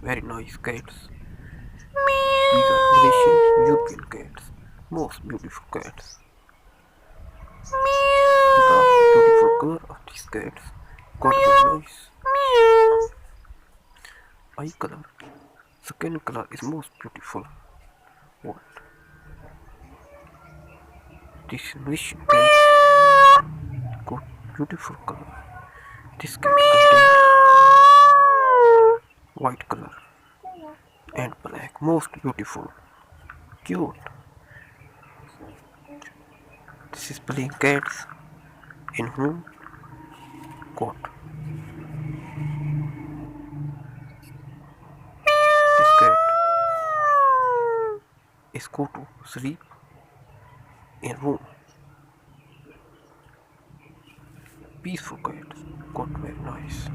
very nice cats. These are Malaysian European cats, most beautiful cats. The beautiful color of these cats got very nice. Eye color, skin color is most beautiful. What? This Malaysian cat got beautiful color. This cat contains white color and black, most beautiful, cute. This is playing cats in whom got this cat is go to sleep in room. Peaceful cat got very nice.